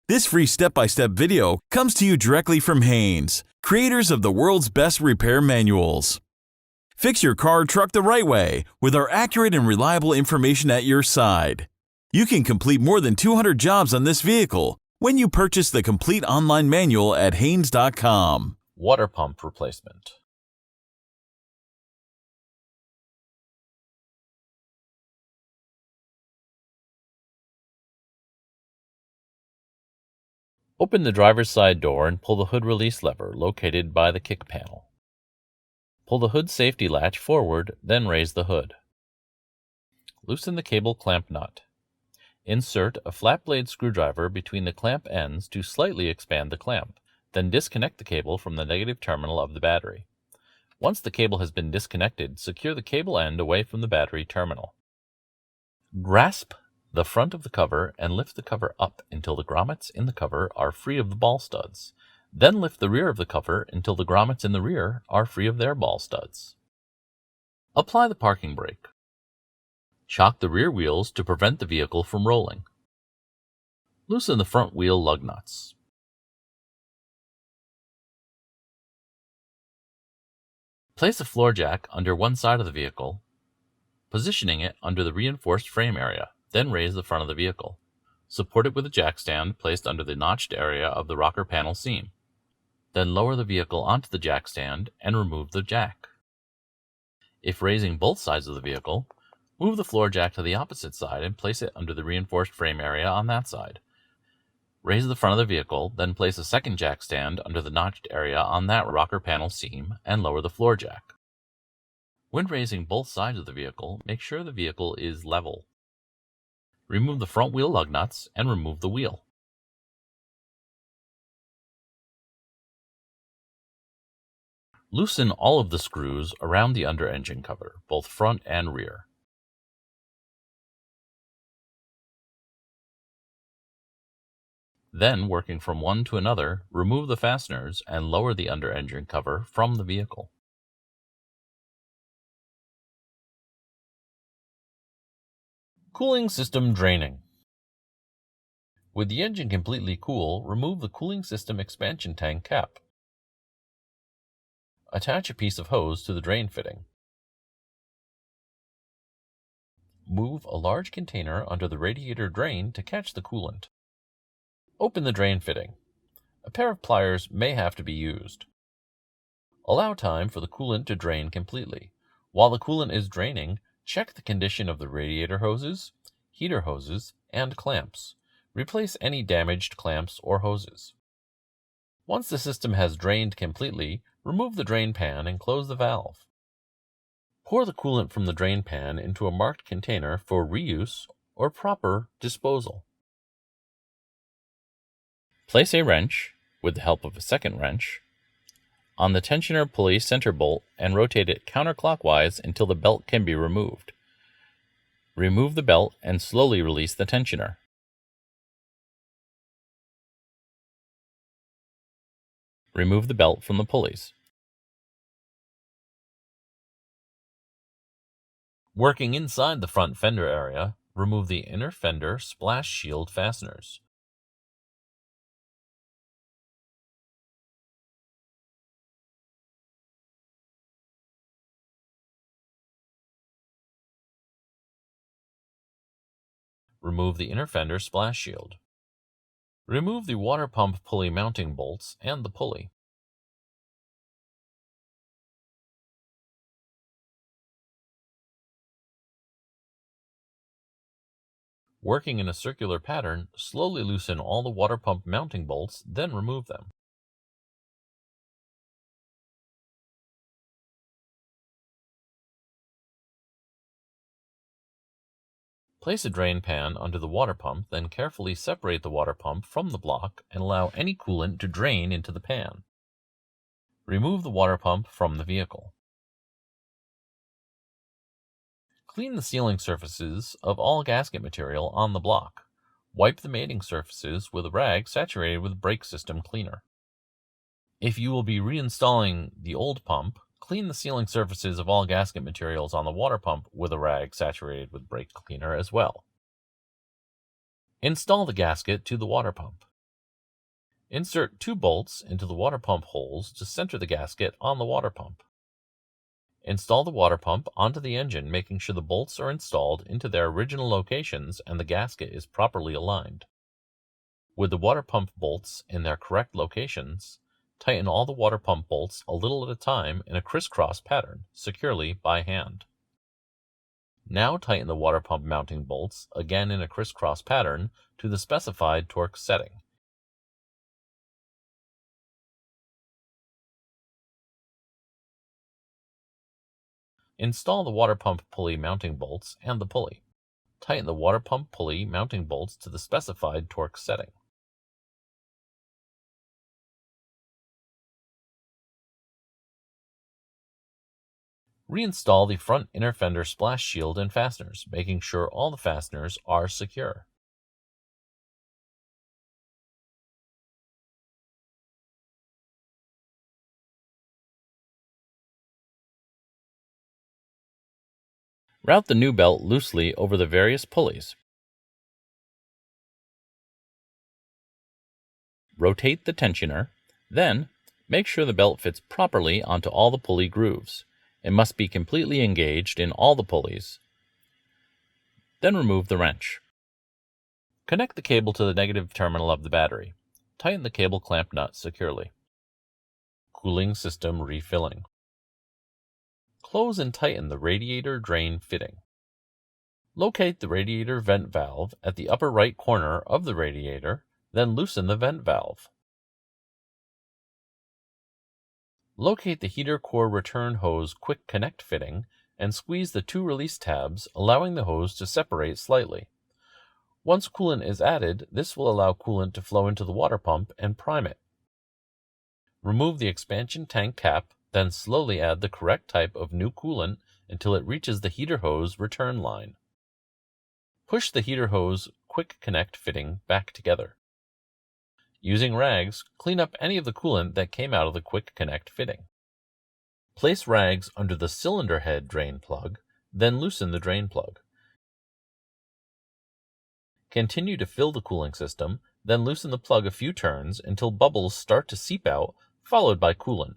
This free step-by-step video comes to you directly from Haynes, creators of the world's best repair manuals. Fix your car or truck the right way with our accurate and reliable information at your side. You can complete more than 200 jobs on this vehicle when you purchase the complete online manual at Haynes.com. Water pump replacement. Open the driver's side door and pull the hood release lever located by the kick panel. Pull the hood safety latch forward, then raise the hood. Loosen the cable clamp nut. Insert a flat blade screwdriver between the clamp ends to slightly expand the clamp, then disconnect the cable from the negative terminal of the battery. Once the cable has been disconnected, secure the cable end away from the battery terminal. Grasp the front of the cover and lift the cover up until the grommets in the cover are free of the ball studs. Then lift the rear of the cover until the grommets in the rear are free of their ball studs. Apply the parking brake. Chock the rear wheels to prevent the vehicle from rolling. Loosen the front wheel lug nuts. Place a floor jack under one side of the vehicle, positioning it under the reinforced frame area. Then raise the front of the vehicle. Support it with a jack stand placed under the notched area of the rocker panel seam. Then lower the vehicle onto the jack stand and remove the jack. If raising both sides of the vehicle, move the floor jack to the opposite side and place it under the reinforced frame area on that side. Raise the front of the vehicle, then place a second jack stand under the notched area on that rocker panel seam and lower the floor jack. When raising both sides of the vehicle, make sure the vehicle is level. Remove the front wheel lug nuts and remove the wheel. Loosen all of the screws around the under engine cover, both front and rear. Then, working from one to another, remove the fasteners and lower the under engine cover from the vehicle. Cooling system draining. With the engine completely cool, remove the cooling system expansion tank cap. Attach a piece of hose to the drain fitting. Move a large container under the radiator drain to catch the coolant. Open the drain fitting. A pair of pliers may have to be used. Allow time for the coolant to drain completely. While the coolant is draining, check the condition of the radiator hoses, heater hoses, and clamps. Replace any damaged clamps or hoses. Once the system has drained completely, remove the drain pan and close the valve. Pour the coolant from the drain pan into a marked container for reuse or proper disposal. Place a wrench, with the help of a second wrench, on the tensioner pulley center bolt and rotate it counterclockwise until the belt can be removed. Remove the belt and slowly release the tensioner. Remove the belt from the pulleys. Working inside the front fender area, remove the inner fender splash shield fasteners. Remove the inner fender splash shield. Remove the water pump pulley mounting bolts and the pulley. Working in a circular pattern, slowly loosen all the water pump mounting bolts, then remove them. Place a drain pan under the water pump, then carefully separate the water pump from the block and allow any coolant to drain into the pan. Remove the water pump from the vehicle. Clean the sealing surfaces of all gasket material on the block. Wipe the mating surfaces with a rag saturated with brake system cleaner. If you will be reinstalling the old pump, clean the sealing surfaces of all gasket materials on the water pump with a rag saturated with brake cleaner as well. Install the gasket to the water pump. Insert 2 bolts into the water pump holes to center the gasket on the water pump. Install the water pump onto the engine, making sure the bolts are installed into their original locations and the gasket is properly aligned. With the water pump bolts in their correct locations, tighten all the water pump bolts a little at a time in a crisscross pattern, securely by hand. Now tighten the water pump mounting bolts, again in a crisscross pattern, to the specified torque setting. Install the water pump pulley mounting bolts and the pulley. Tighten the water pump pulley mounting bolts to the specified torque setting. Reinstall the front inner fender splash shield and fasteners, making sure all the fasteners are secure. Route the new belt loosely over the various pulleys. Rotate the tensioner, then make sure the belt fits properly onto all the pulley grooves. It must be completely engaged in all the pulleys. Then remove the wrench. Connect the cable to the negative terminal of the battery. Tighten the cable clamp nut securely. Cooling system refilling. Close and tighten the radiator drain fitting. Locate the radiator vent valve at the upper right corner of the radiator, then loosen the vent valve. Locate the heater core return hose quick connect fitting and squeeze the 2 release tabs, allowing the hose to separate slightly. Once coolant is added, this will allow coolant to flow into the water pump and prime it. Remove the expansion tank cap, then slowly add the correct type of new coolant until it reaches the heater hose return line. Push the heater hose quick connect fitting back together. Using rags, clean up any of the coolant that came out of the quick connect fitting. Place rags under the cylinder head drain plug, then loosen the drain plug. Continue to fill the cooling system, then loosen the plug a few turns until bubbles start to seep out, followed by coolant.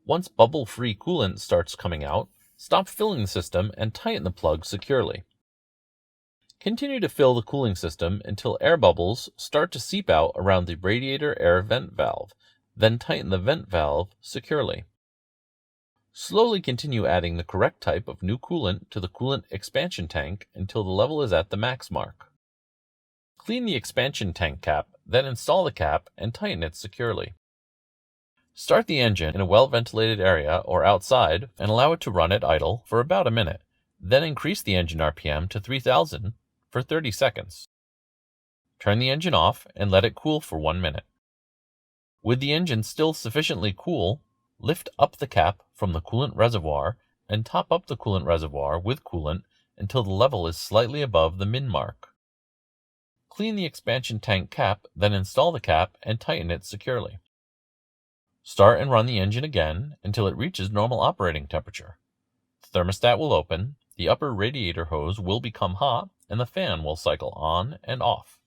Once bubble-free coolant starts coming out, stop filling the system and tighten the plug securely. Continue to fill the cooling system until air bubbles start to seep out around the radiator air vent valve, then tighten the vent valve securely. Slowly continue adding the correct type of new coolant to the coolant expansion tank until the level is at the max mark. Clean the expansion tank cap, then install the cap and tighten it securely. Start the engine in a well-ventilated area or outside and allow it to run at idle for about a minute. Then increase the engine RPM to 3000 for 30 seconds. Turn the engine off and let it cool for 1 minute. With the engine still sufficiently cool, lift up the cap from the coolant reservoir and top up the coolant reservoir with coolant until the level is slightly above the min mark. Clean the expansion tank cap, then install the cap and tighten it securely. Start and run the engine again until it reaches normal operating temperature. The thermostat will open, the upper radiator hose will become hot, and the fan will cycle on and off.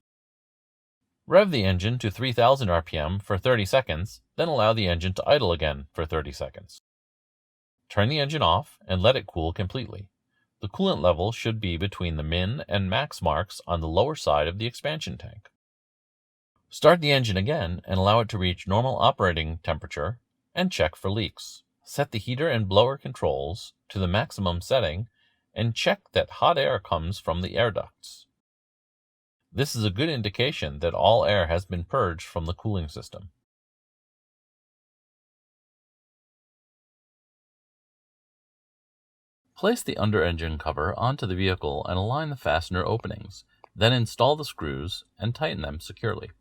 Rev the engine to 3000 RPM for 30 seconds, then allow the engine to idle again for 30 seconds. Turn the engine off and let it cool completely. The coolant level should be between the min and max marks on the lower side of the expansion tank. Start the engine again and allow it to reach normal operating temperature and check for leaks. Set the heater and blower controls to the maximum setting and check that hot air comes from the air ducts. This is a good indication that all air has been purged from the cooling system. Place the under-engine cover onto the vehicle and align the fastener openings. Then install the screws and tighten them securely.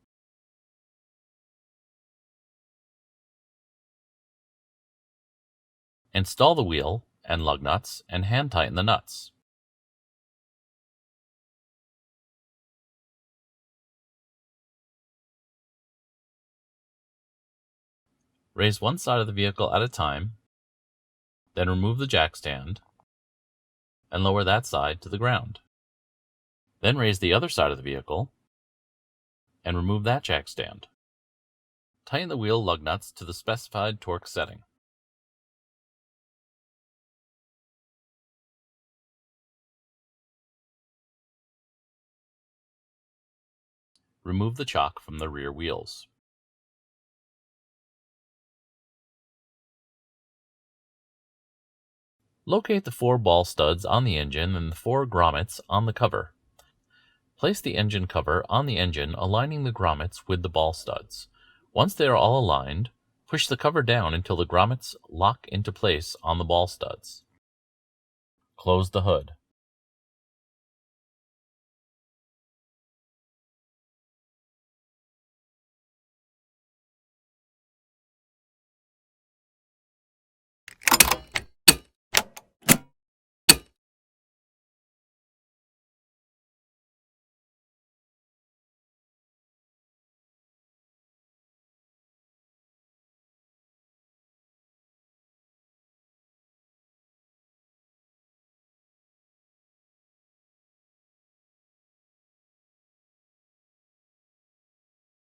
Install the wheel and lug nuts and hand tighten the nuts. Raise one side of the vehicle at a time, then remove the jack stand and lower that side to the ground. Then raise the other side of the vehicle and remove that jack stand. Tighten the wheel lug nuts to the specified torque setting. Remove the chock from the rear wheels. Locate the 4 ball studs on the engine and the 4 grommets on the cover. Place the engine cover on the engine, aligning the grommets with the ball studs. Once they are all aligned, push the cover down until the grommets lock into place on the ball studs. Close the hood.